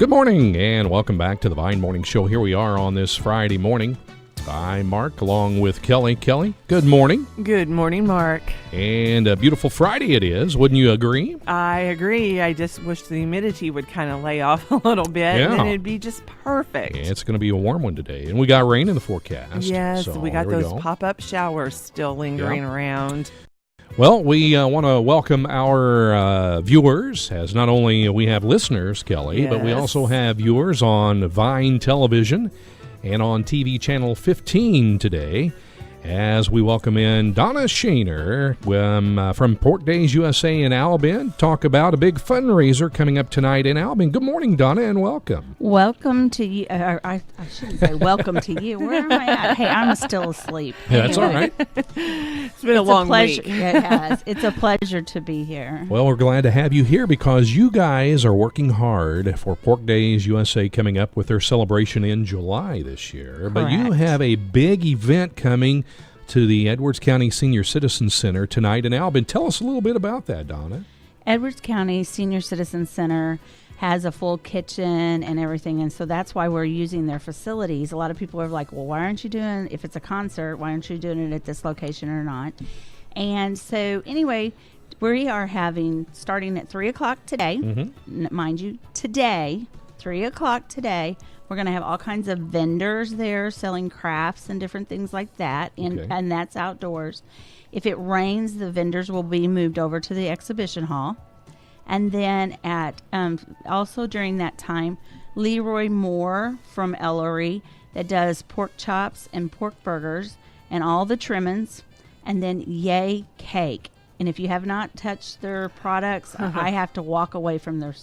Good morning, and welcome back to the Vine Morning Show. Here we are on this Friday morning. I'm Mark, along with Kelly. Kelly, good morning. Good morning, Mark. And a beautiful Friday it is, wouldn't you agree? I agree. I just wish the humidity would kind of lay off a little bit, and then it'd be just perfect. Yeah, it's going to be a warm one today, and we got rain in the forecast. Yes, so we got those pop-up showers still lingering around. Well, we want to welcome our viewers, as not only we have listeners, Kelly, but we also have viewers on Vine Television and on TV Channel 15 today, as we welcome in Donna Shaner from Pork Days USA in Albion, talk about a big fundraiser coming up tonight in Albion. Good morning, Donna, and welcome. Welcome to you. I shouldn't say welcome to you. Where am I at? Hey, I'm still asleep. Yeah, that's all right. It's been a long week. It has. It's a pleasure to be here. Well, we're glad to have you here because you guys are working hard for Pork Days USA coming up with their celebration in July this year. Correct. But you have a big event coming to the Edwards County Senior Citizen Center tonight in Albion. Tell us a little bit about that, Donna. Edwards County Senior Citizen Center has a full kitchen and everything, and so that's why we're using their facilities. A lot of people are like, well, why aren't you doing, if it's a concert, why aren't you doing it at this location or not? And so anyway, we are having, starting at 3 o'clock today, mind you, today, 3 o'clock today, we're going to have all kinds of vendors there selling crafts and different things like that, and that's outdoors. If it rains, the vendors will be moved over to the exhibition hall. And then at also during that time, Leroy Moore from Ellery that does pork chops and pork burgers and all the trimmings, and then Yay Cake. And if you have not touched their products, I have to walk away from their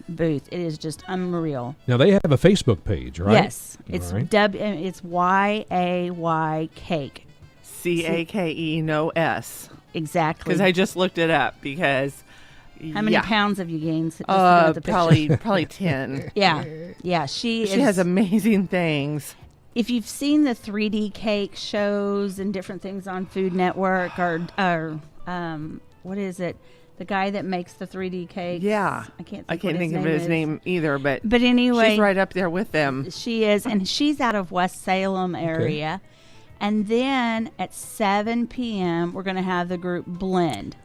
booth. It is just unreal. Now, they have a Facebook page, right? Yes. It's it's YAY Cake. CAKE, no S. Exactly. Because I just looked it up because... How many pounds have you gained? Just at the probably 10. Yeah. She has amazing things. If you've seen the 3D cake shows and different things on Food Network or what is it? The guy that makes the 3D cakes. Yeah. I can't think of his name either, but anyway, she's right up there with them. She is, and she's out of West Salem area. Okay. And then at 7 p.m., we're going to have the group Blend.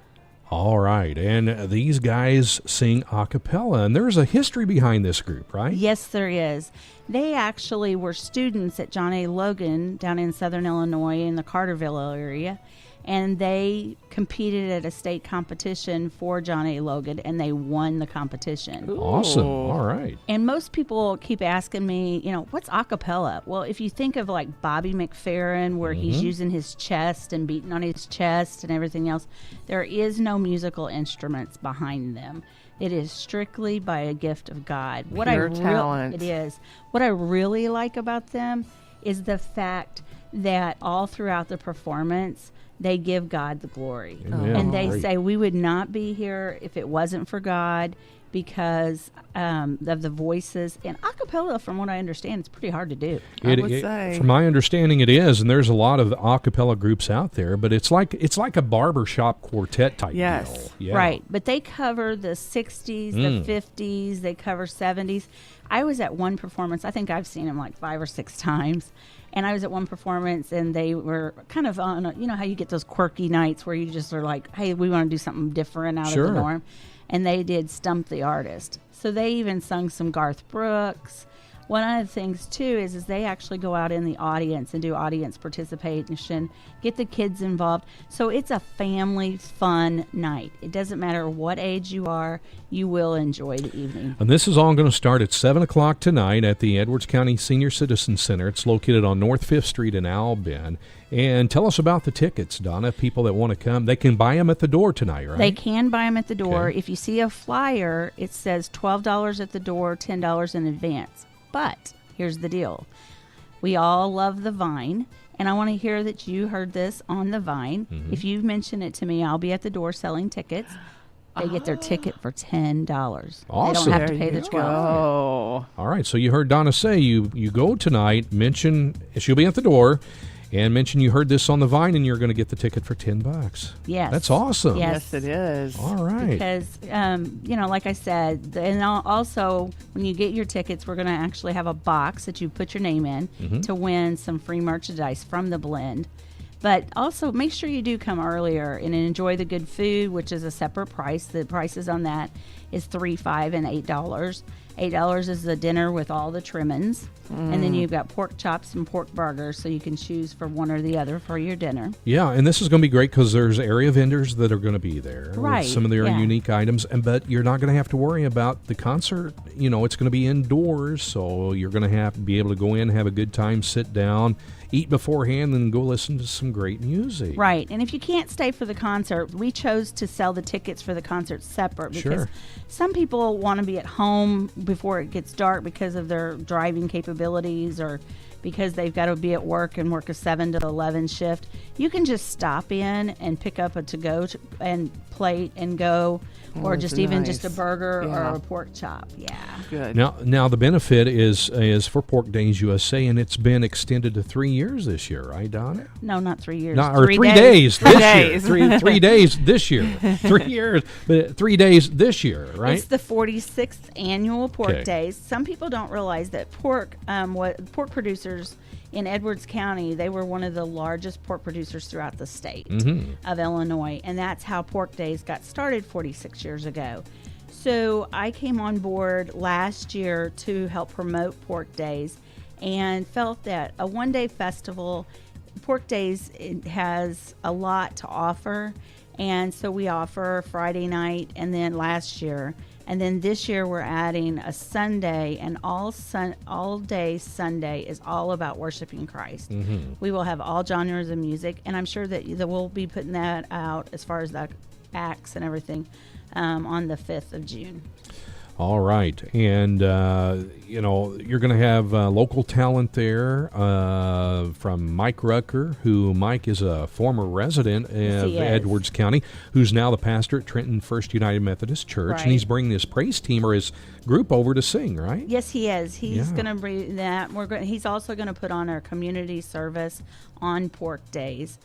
All right, and these guys sing a cappella, and there's a history behind this group, right? Yes, there is. They actually were students at John A. Logan down in southern Illinois in the Carterville area, and they competed at a state competition for John A. Logan, and they won the competition. Ooh. Awesome. All right. And most people keep asking me, what's a cappella? Well, if you think of like Bobby McFerrin, where he's using his chest and beating on his chest and everything else, there is no musical instruments behind them. It is strictly by a gift of God. Pure talent. It is. What I really like about them is the fact that all throughout the performance, they give God the glory. Amen. And they say, we would not be here if it wasn't for God because of the voices. And a cappella, from what I understand, it's pretty hard to do. I would say. From my understanding, it is, and there's a lot of a cappella groups out there, but it's like a barbershop quartet type deal. Yeah. Right. But they cover the 60s, the 50s, they cover 70s. I was at one performance, I think I've seen them like 5 or 6 times. And I was at one performance, and they were kind of on, how you get those quirky nights where you just are like, hey, we want to do something different out of the norm. And they did Stump the Artist. So they even sung some Garth Brooks. One of the things, too, is they actually go out in the audience and do audience participation, get the kids involved. So it's a family fun night. It doesn't matter what age you are, you will enjoy the evening. And this is all going to start at 7 o'clock tonight at the Edwards County Senior Citizen Center. It's located on North 5th Street in Albion. And tell us about the tickets, Donna. People that want to come, they can buy them at the door tonight, right? They can buy them at the door. Okay. If you see a flyer, it says $12 at the door, $10 in advance. But here's the deal. We all love the Vine, and I want to hear that you heard this on the Vine. If you mention it to me, I'll be at the door selling tickets. They get their ticket for $10. Awesome. They don't have to pay the $12. All right, so you heard Donna say you go tonight, mention, she'll be at the door, And mention you heard this on the Vine, and you're going to get the ticket for $10. Yes. That's awesome. Yes, it is. All right. Because, like I said, and also when you get your tickets, we're going to actually have a box that you put your name in to win some free merchandise from the blend. But also make sure you do come earlier and enjoy the good food, which is a separate price. The prices on that is $3, $5, and $8. $8 is the dinner with all the trimmings. And then you've got pork chops and pork burgers, so you can choose for one or the other for your dinner. Yeah, and this is going to be great because there's area vendors that are going to be there right, with some of their unique items. But you're not going to have to worry about the concert. It's going to be indoors, so you're going to have to be able to go in, have a good time, sit down, eat beforehand, and go listen to some great music. Right, and if you can't stay for the concert, we chose to sell the tickets for the concert separate because some people want to be at home before it gets dark because of their driving capabilities or because they've got to be at work and work a 7 to 11 shift. You can just stop in and pick up a to-go and plate and go, or just even just a burger or a pork chop. Yeah. Good. Now the benefit is for Pork Days USA, and it's been extended to 3 years this year, right, Donna? No, not 3 years. Or 3 days this year. 3 days this year. 3 years, but 3 days this year, right? It's the 46th annual Pork Days. Some people don't realize that pork producers in Edwards County, they were one of the largest pork producers throughout the state of Illinois, and that's how Pork Days got started 46 years ago. So I came on board last year to help promote Pork Days and felt that a one-day festival, Pork Days, it has a lot to offer, and so we offer Friday night, and then last year, and then this year we're adding a Sunday, and all day Sunday is all about worshiping Christ. We will have all genres of music, and I'm sure that we'll be putting that out as far as the acts and everything on the 5th of June. All right. And, you're going to have local talent there from Mike Rucker, who Mike is a former resident of Edwards County, who's now the pastor at Trenton First United Methodist Church. Right. And he's bringing his praise team or his group over to sing, right? Yes, he is. He's going to bring that. He's also going to put on our community service on Pork Days.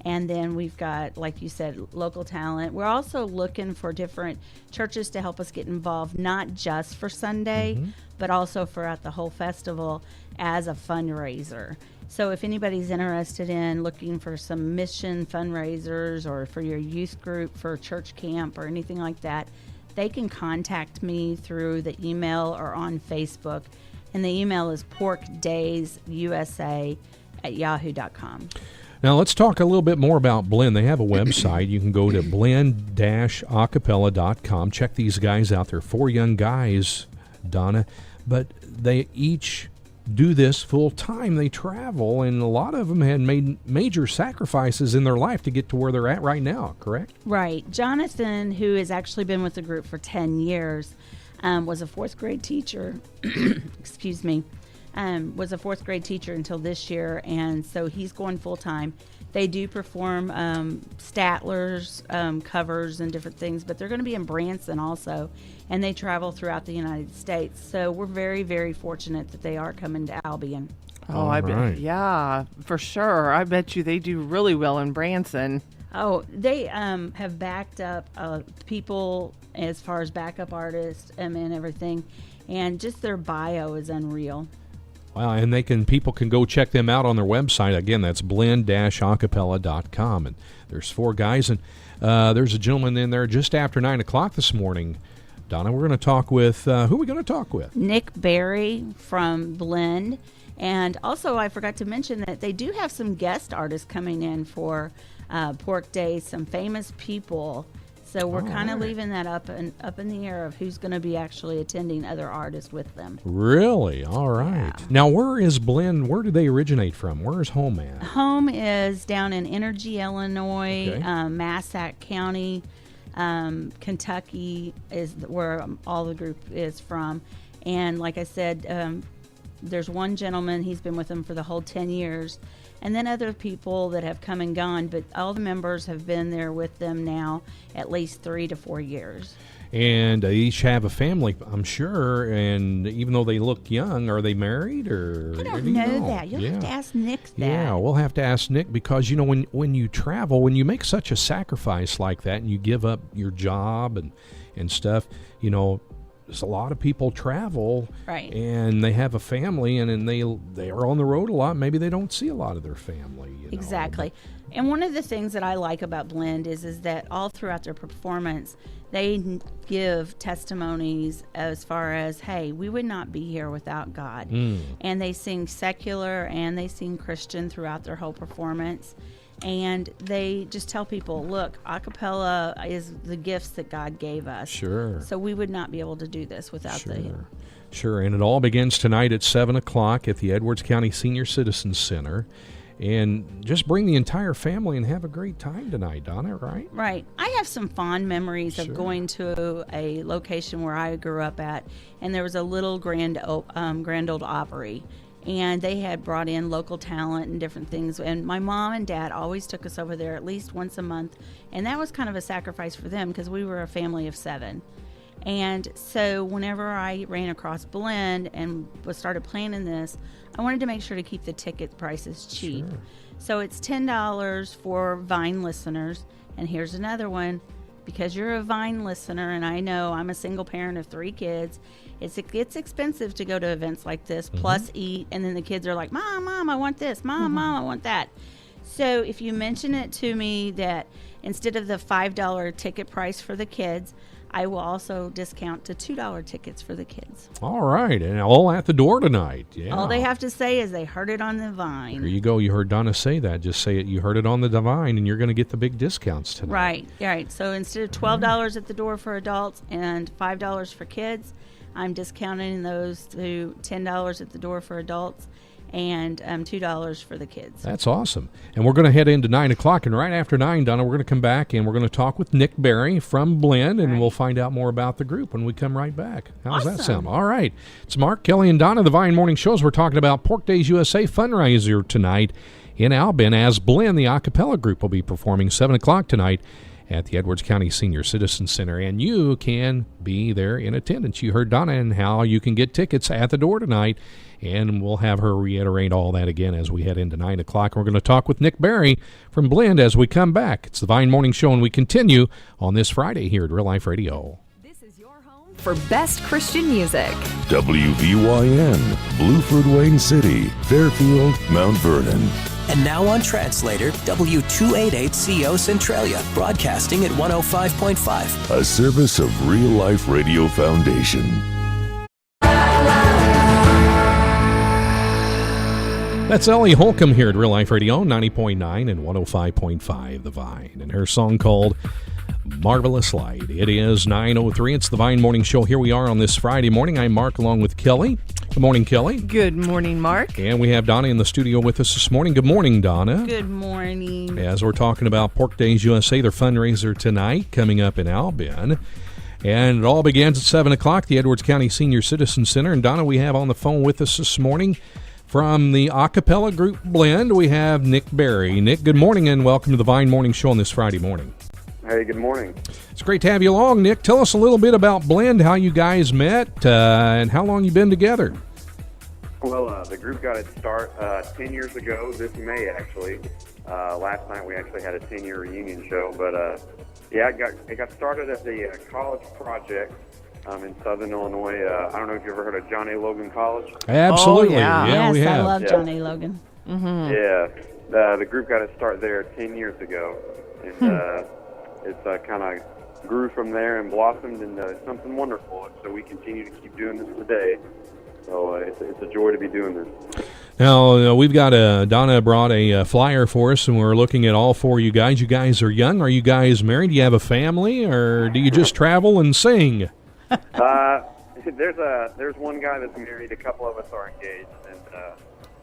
And then we've got, like you said, local talent. We're also looking for different churches to help us get involved, not just for Sunday, but also throughout the whole festival as a fundraiser. So if anybody's interested in looking for some mission fundraisers or for your youth group, for church camp or anything like that, they can contact me through the email or on Facebook. And the email is porkdaysusa@yahoo.com. Now, let's talk a little bit more about Blend. They have a website. You can go to blend-acapella.com. Check these guys out. They're 4 young guys, Donna, but they each do this full time. They travel, and a lot of them had made major sacrifices in their life to get to where they're at right now, correct? Right. Jonathan, who has actually been with the group for 10 years, was a 4th grade teacher. Excuse me. Was a 4th grade teacher until this year, and so he's going full time. They do perform Statler's covers and different things, but they're going to be in Branson also, and they travel throughout the United States. So we're very, very fortunate that they are coming to Albion. Oh, I bet. Yeah, for sure. I bet you they do really well in Branson. Oh, they have backed up people as far as backup artists and everything, and just their bio is unreal. Wow, and people can go check them out on their website. Again, that's blend-acapella.com. And there's 4 guys, and there's a gentleman in there just after 9 o'clock this morning. Donna, we're going to talk with, who are we going to talk with? Nick Berry from Blend. And also, I forgot to mention that they do have some guest artists coming in for Pork Days, some famous people. So we're kind of leaving that up in the air of who's going to be actually attending other artists with them. Really? All right. Yeah. Now, where is Blend? Where do they originate from? Where is home at? Home is down in Energy, Illinois, Massac County. Kentucky is where all the group is from. And like I said, there's one gentleman, he's been with them for the whole 10 years. and then other people that have come and gone, but all the members have been there with them now at least 3 to 4 years. And they each have a family, I'm sure, and even though they look young, are they married or? I don't know that. You'll have to ask Nick that. Yeah, we'll have to ask Nick because, when you travel, when you make such a sacrifice like that and you give up your job and stuff, there's a lot of people travel, right, and they have a family, and they are on the road a lot. Maybe they don't see a lot of their family. Exactly. And one of the things that I like about Blend is that all throughout their performance, they give testimonies as far as, hey, we would not be here without God. And they sing secular and they sing Christian throughout their whole performance. And they just tell people, look, a cappella is the gifts that God gave us. Sure. So we would not be able to do this without Sure, and it all begins tonight at 7 o'clock at the Edwards County Senior Citizens Center. And just bring the entire family and have a great time tonight, Donna, right? Right. I have some fond memories of going to a location where I grew up at, and there was a little Grand Old Opry. And they had brought in local talent and different things. And my mom and dad always took us over there at least once a month. And that was kind of a sacrifice for them because we were a family of 7. And so whenever I ran across Blend and started planning this, I wanted to make sure to keep the ticket prices cheap. Sure. So it's $10 for Vine listeners. And here's another one. Because you're a Vine listener, and I know I'm a single parent of 3 kids, it gets expensive to go to events like this, plus eat, and then the kids are like, Mom, I want this. Mom, I want that. So if you mention it to me that instead of the $5 ticket price for the kids, I will also discount to $2 tickets for the kids. All right, and all at the door tonight. Yeah. All they have to say is they heard it on the Vine. There you go. You heard Donna say that. Just say it. You heard it on the Vine, and you're going to get the big discounts tonight. Right. So instead of $12 at the door for adults and $5 for kids, I'm discounting those to $10 at the door for adults and $2 for the kids. That's awesome. And we're going to head into 9 o'clock, and right after 9, Donna, we're going to come back, and we're going to talk with Nick Berry from Blend, and we'll find out more about the group when we come right back. How's that sound? All right. It's Mark, Kelly, and Donna, the Vine Morning Shows. We're talking about Pork Days USA fundraiser tonight in Albion as Blend, the a cappella group, will be performing 7 o'clock tonight at the Edwards County Senior Citizens Center, and you can be there in attendance. You heard Donna and how you can get tickets at the door tonight, and we'll have her reiterate all that again as we head into 9 o'clock. We're going to talk with Nick Berry from Blend as we come back. It's the Vine Morning Show, and we continue on this Friday here at Real Life Radio. This is your home for best Christian music. WVYN, Blueford, Wayne City, Fairfield, Mount Vernon. And now on Translator, W288CO Centralia, broadcasting at 105.5. A service of Real Life Radio Foundation. That's Ellie Holcomb here at Real Life Radio, 90.9 and 105.5 The Vine, and her song called Marvelous Light. It is 9:03. It's the Vine Morning Show. Here we are on this Friday morning. I'm Mark along with Kelly. Good morning, Kelly. Good morning, Mark. And we have Donna in the studio with us this morning. Good morning, Donna. Good morning. As we're talking about Pork Days USA, their fundraiser tonight coming up in Albion. And it all begins at 7 o'clock, the Edwards County Senior Citizen Center. And Donna, we have on the phone with us this morning from the a cappella group Blend, we have Nick Berry. Nick, good morning and welcome to the Vine Morning Show on this Friday morning. Hey, good morning. It's great to have you along, Nick. Tell us a little bit about Blend, how you guys met, and how long you've been together. Well, the group got its start 10 years ago, this May, actually. Last night we actually had a 10-year reunion show, but it got started as a college project in Southern Illinois. I don't know if you ever heard of John A. Logan College. Absolutely. Oh, yeah. Yes, we have. I love John A. Logan. Mm-hmm. Yeah, the group got its start there 10 years ago, and it's kind of grew from there and blossomed into something wonderful. So we continue to keep doing this today. So it's a joy to be doing this. Now, we've got Donna brought a flyer for us, and we're looking at all four of you guys. You guys are young. Are you guys married? Do you have a family, or do you just travel and sing? There's one guy that's married. A couple of us are engaged, and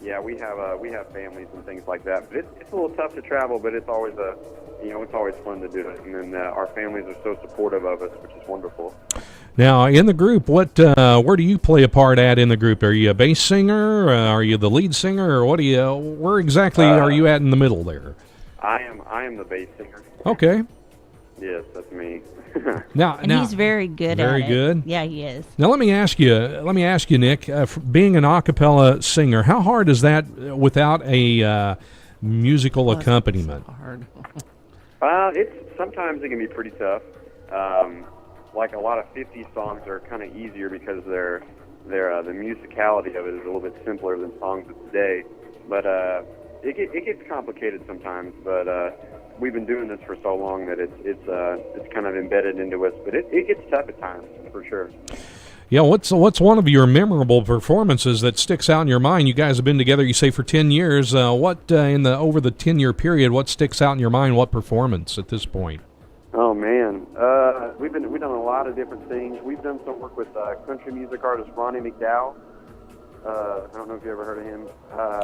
yeah, we have families and things like that. But it's a little tough to travel, but it's always it's always fun to do it. And then our families are so supportive of us, which is wonderful. Now, in the group, where do you play a part at in the group? Are you a bass singer? Are you the lead singer, or where exactly are you at in the middle there? I am the bass singer. Okay. Yes, that's me. Now, he's very good at it. Very good? Yeah, he is. Now, let me ask you, Nick, being an a cappella singer, how hard is that without a musical accompaniment? So hard. Sometimes it can be pretty tough. Like a lot of 50s songs are kind of easier because the musicality of it is a little bit simpler than songs of today. But it gets complicated sometimes. But we've been doing this for so long that it's kind of embedded into us. But it gets tough at times, for sure. Yeah, what's one of your memorable performances that sticks out in your mind? You guys have been together, you say, for 10 years. Over the 10-year period, what sticks out in your mind? What performance at this point? Oh man, we've done a lot of different things. We've done some work with country music artist Ronnie McDowell. I don't know if you ever heard of him.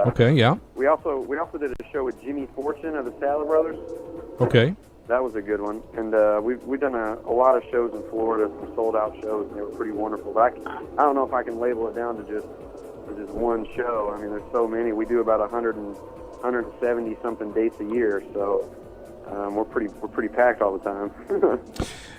Okay, yeah. We also did a show with Jimmy Fortune of the Salad Brothers. Okay. That was a good one. And we've done a lot of shows in Florida, some sold out shows, and they were pretty wonderful. But I don't know if I can label it down to just one show. I mean, there's so many. We do about 170 something dates a year, so. We're pretty packed all the time.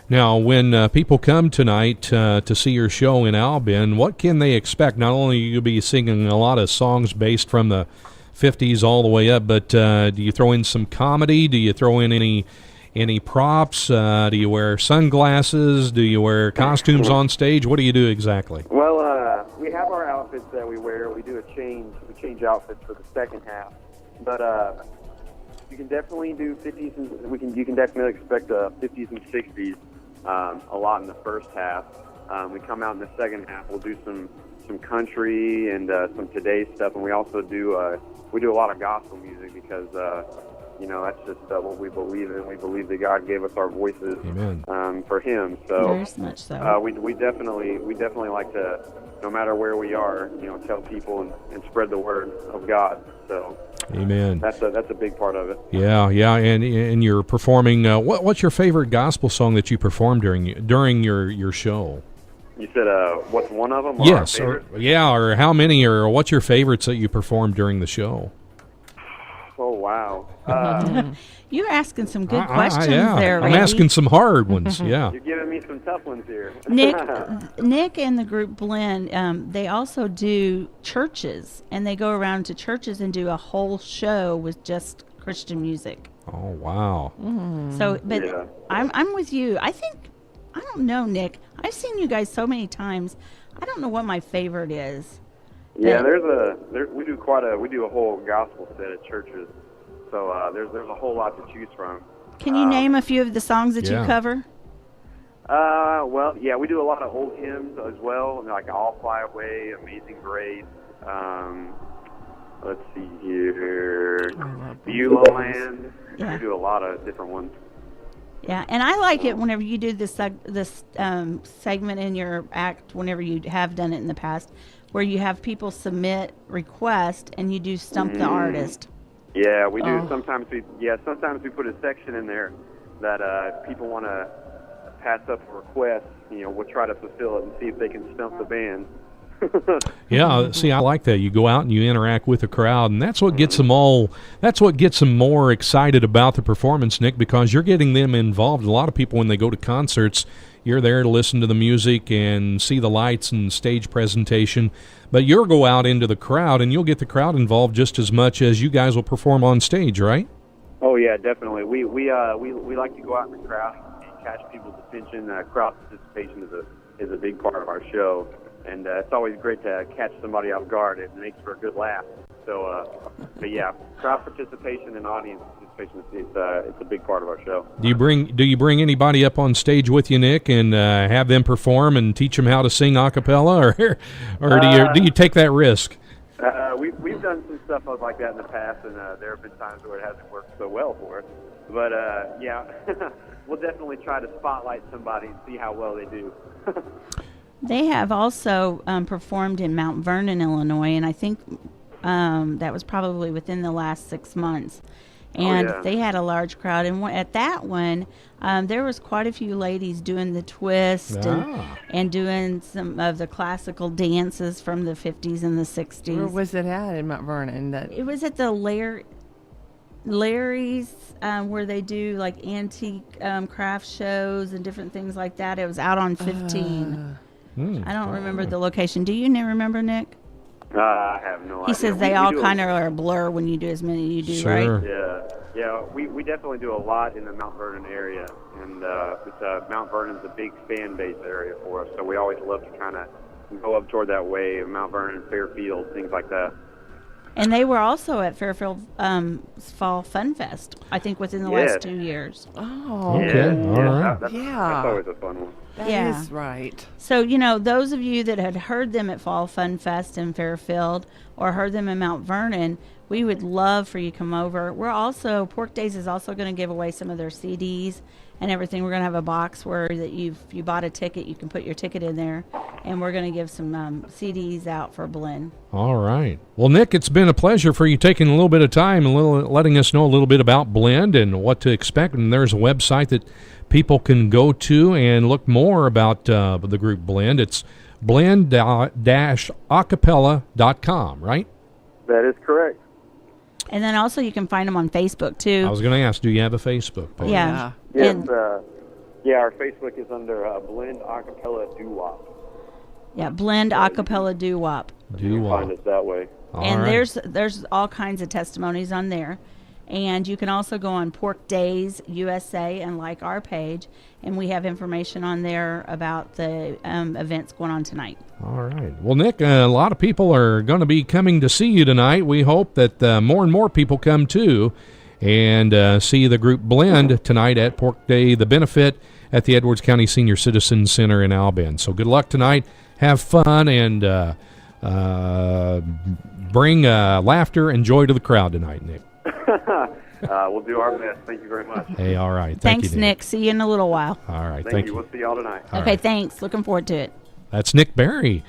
Now, when people come tonight to see your show in Albion, what can they expect? Not only will you be singing a lot of songs based from the 50s all the way up, but do you throw in some comedy? Do you throw in any props? Do you wear sunglasses? Do you wear costumes on stage? What do you do exactly? Well, we have our outfits that we wear. We do a change. We change outfits for the second half, but. You can definitely do 50s, and you can definitely expect 50s and 60s a lot in the first half. We come out in the second half. We'll do some country and some today's stuff, and we also do a lot of gospel music because that's just what we believe in. We believe that God gave us our voices for Him. So very much so. We definitely like to, no matter where we are, tell people and spread the word of God. So. Amen. That's a big part of it. Yeah, and you're performing. What's your favorite gospel song that you perform during your show? You said what's one of them? Or yes, or how many, or what's your favorites that you perform during the show? Oh wow! You're asking some good questions there, I'm Randy. asking some hard ones. Yeah, you're giving me some tough ones here. Nick and the group Blend, they also do churches, and they go around to churches and do a whole show with just Christian music. Oh wow! So, but yeah. I'm with you. I don't know, Nick. I've seen you guys so many times. I don't know what my favorite is. Yeah, we do a whole gospel set at churches, so there's a whole lot to choose from. Can you name a few of the songs that you cover? Well, yeah, we do a lot of old hymns as well, like "I'll Fly Away," "Amazing Grace." Let's see here, "Beulah Land." Yeah. We do a lot of different ones. Yeah, and I like it whenever you do this segment in your act, whenever you have done it in the past, where you have people submit requests and you do Stump the Artist. Yeah, we do. Sometimes we put a section in there that people want to pass up a request. We'll try to fulfill it and see if they can stump the band. Yeah, see, I like that. You go out and you interact with the crowd, and that's what gets them all. That's what gets them more excited about the performance, Nick, because you're getting them involved. A lot of people, when they go to concerts, you're there to listen to the music and see the lights and stage presentation, but you'll go out into the crowd and you'll get the crowd involved just as much as you guys will perform on stage, right? Oh yeah, definitely. We like to go out in the crowd and catch people's attention. Crowd participation is a big part of our show. And it's always great to catch somebody off guard. It makes for a good laugh. So, but yeah, crowd participation and audience participation it's a big part of our show. Do you bring anybody up on stage with you, Nick, and have them perform and teach them how to sing a cappella, or do you take that risk? We've done some stuff like that in the past, and there have been times where it hasn't worked so well for us. But yeah, we'll definitely try to spotlight somebody and see how well they do. They have also performed in Mount Vernon, Illinois, and I think That was probably within the last 6 months. And they had a large crowd. And at that one, there was quite a few ladies doing the twist and doing some of the classical dances from the 50s and the 60s. Where was it at in Mount Vernon? It was at the Larry's, where they do like antique craft shows and different things like that. It was out on 15. I don't remember the location. Do you remember, Nick? I have no idea. He says they all kind of are a blur when you do as many you do, right? Yeah. We definitely do a lot in the Mount Vernon area, and Mount Vernon's a big fan base area for us, so we always love to kind of go up toward that way, Mount Vernon, Fairfield, things like that. And they were also at Fairfield Fall Fun Fest, I think, within the last 2 years. Oh, okay, all right. That's always a fun one. That is right. So, those of you that had heard them at Fall Fun Fest in Fairfield or heard them in Mount Vernon, we would love for you to come over. Pork Days is also going to give away some of their CDs and everything. We're going to have a box where that if you bought a ticket, you can put your ticket in there, and we're going to give some CDs out for Blend. All right. Well, Nick, it's been a pleasure for you taking a little bit of time and letting us know a little bit about Blend and what to expect. And there's a website that people can go to and look more about the group Blend. It's blend-acapella.com, right? That is correct. And then also you can find them on Facebook, too. I was going to ask, do you have a Facebook page? Yeah. Yes, our Facebook is under Blend Acapella Doo-Wop. Yeah, Blend Acapella Doo-Wop. You can find us that way. And there's all kinds of testimonies on there. And you can also go on Pork Days USA and like our page, and we have information on there about the events going on tonight. All right. Well, Nick, a lot of people are going to be coming to see you tonight. We hope that more and more people come too and see the group Blend tonight at Pork Day, the benefit at the Edwards County Senior Citizen Center in Albion. So good luck tonight. Have fun and bring laughter and joy to the crowd tonight, Nick. We'll do our best. Thank you very much. Hey, all right. Thanks, Nick. See you in a little while. All right. Thank you. We'll see y'all tonight. Okay, thanks. Looking forward to it. That's Nick Berry.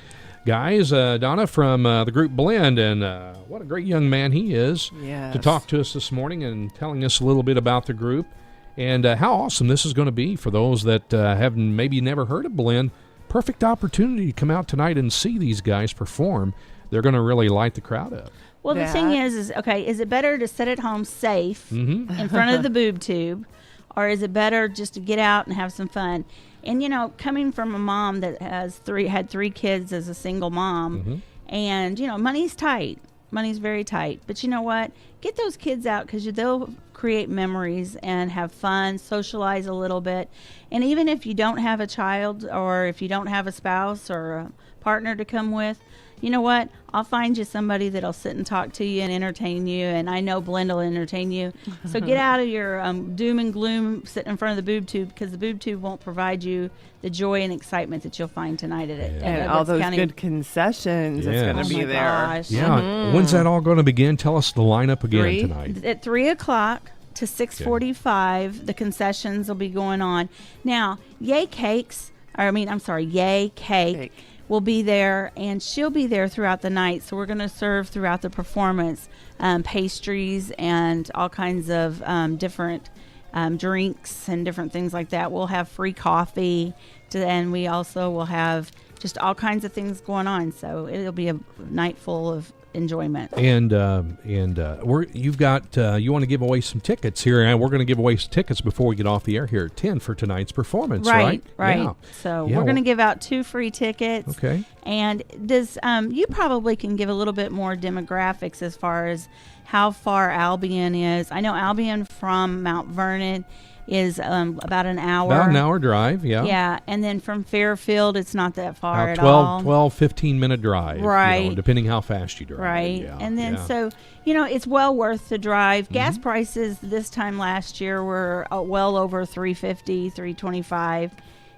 Guys, Donna from the group Blend, and what a great young man he is to talk to us this morning and telling us a little bit about the group and how awesome this is going to be for those that have maybe never heard of Blend. Perfect opportunity to come out tonight and see these guys perform. They're going to really light the crowd up. Well, the thing is it better to sit at home safe in front of the boob tube, or is it better just to get out and have some fun? And, coming from a mom that had three kids as a single mom, and, money's tight. Money's very tight. But you know what? Get those kids out because they'll create memories and have fun, socialize a little bit. And even if you don't have a child or if you don't have a spouse or a partner to come with, you know what? I'll find you somebody that'll sit and talk to you and entertain you, and I know Blend will entertain you. So get out of your doom and gloom sitting in front of the boob tube, because the boob tube won't provide you the joy and excitement that you'll find tonight at it. And all those good concessions that's going to be there. Gosh. Yeah. When's that all going to begin? Tell us the lineup again tonight. At 3 o'clock to 6:45, the concessions will be going on. Now, Yay Cake will be there, and she'll be there throughout the night. So we're going to serve throughout the performance pastries and all kinds of different drinks and different things like that. We'll have free coffee, and we also will have just all kinds of things going on. So it'll be a night full of enjoyment. And you've got you want to give away some tickets here, and we're going to give away some tickets before we get off the air here at 10 for tonight's performance. Right. Yeah. So we're going to give out 2 free tickets. Okay. And you probably can give a little bit more demographics as far as how far Albion is. I know Albion from Mount Vernon is about an hour. About an hour drive, yeah. Yeah, and then from Fairfield, it's not that far at all. 15-minute drive. Right. Depending how fast you drive. Right. Yeah, and then so, it's well worth the drive. Gas prices this time last year were well over $3.50, $3.25.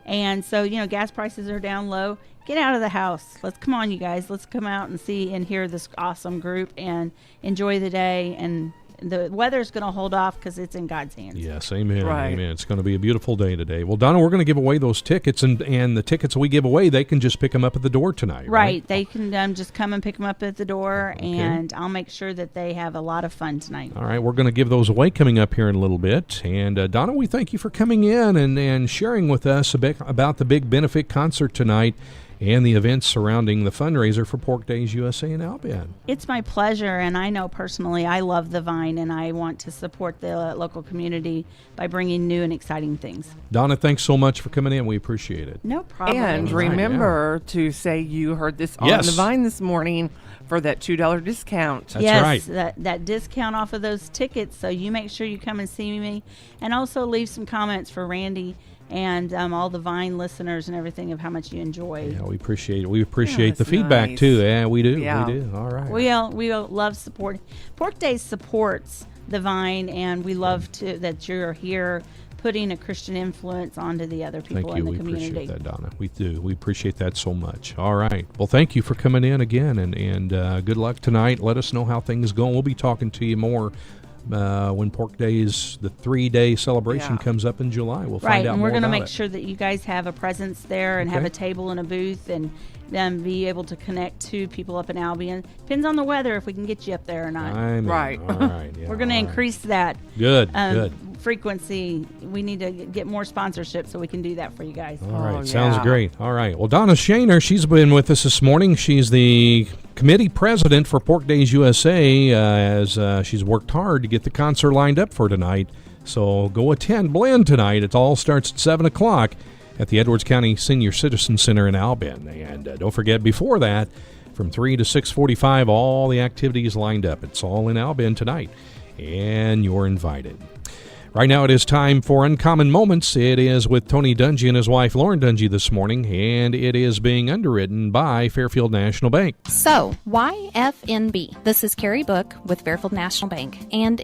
And so, gas prices are down low. Get out of the house. Come on, you guys. Let's come out and see and hear this awesome group and enjoy the day and the weather's going to hold off because it's in God's hands. Yes, amen. Right. Amen. It's going to be a beautiful day today. Well, Donna, we're going to give away those tickets, and the tickets we give away, they can just pick them up at the door tonight, right? They can just come and pick them up at the door, and I'll make sure that they have a lot of fun tonight. All right, we're going to give those away coming up here in a little bit. And Donna, we thank you for coming in and sharing with us a bit about the big benefit concert tonight and the events surrounding the fundraiser for Pork Days USA in Albion. It's my pleasure, and I know personally I love the Vine, and I want to support the local community by bringing new and exciting things. Donna, thanks so much for coming in. We appreciate it. No problem. And remember to say you heard this on Yes. the Vine this morning for that $2 discount. That's yes, right. that discount off of those tickets, so you make sure you come and see me, and also leave some comments for Randy and all the Vine listeners and everything of how much you enjoy. Yeah, we appreciate it. We appreciate the that's feedback, nice. too. Yeah, we do. Yeah. We do. All right. We love support. Pork Days supports the Vine, and we love that you're here putting a Christian influence onto the other people Thank you. in the We community. appreciate that, Donna. We do. We appreciate that so much. All right. Well, thank you for coming in again, and good luck tonight. Let us know how things go. We'll be talking to you more when Pork Days, the 3-day celebration, comes up in July. We'll find out and more we're going to about make it. sure that you guys have a presence there and have Okay. a table and a booth, and then be able to connect to people up in Albion. Depends on the weather if we can get you up there or not. Amen. Right. All right. Yeah, We're going to all right. increase that Good. Good. frequency. We need to get more sponsorship so we can do that for you guys. All right, Oh, sounds yeah. great. All right. Well, Donna Shaner, she's been with us this morning. She's the committee president for Pork Days USA, as she's worked hard to get the concert lined up for tonight. So go attend Blend tonight. It all starts at 7 o'clock at the Edwards County Senior Citizen Center in Albion. And don't forget, before that, from 3 to 6:45, all the activities lined up. It's all in Albion tonight, and you're invited. Right now it is time for Uncommon Moments. It is with Tony Dungy and his wife Lauren Dungy this morning, and it is being underwritten by Fairfield National Bank. So, why FNB? This is Carrie Book with Fairfield National Bank, and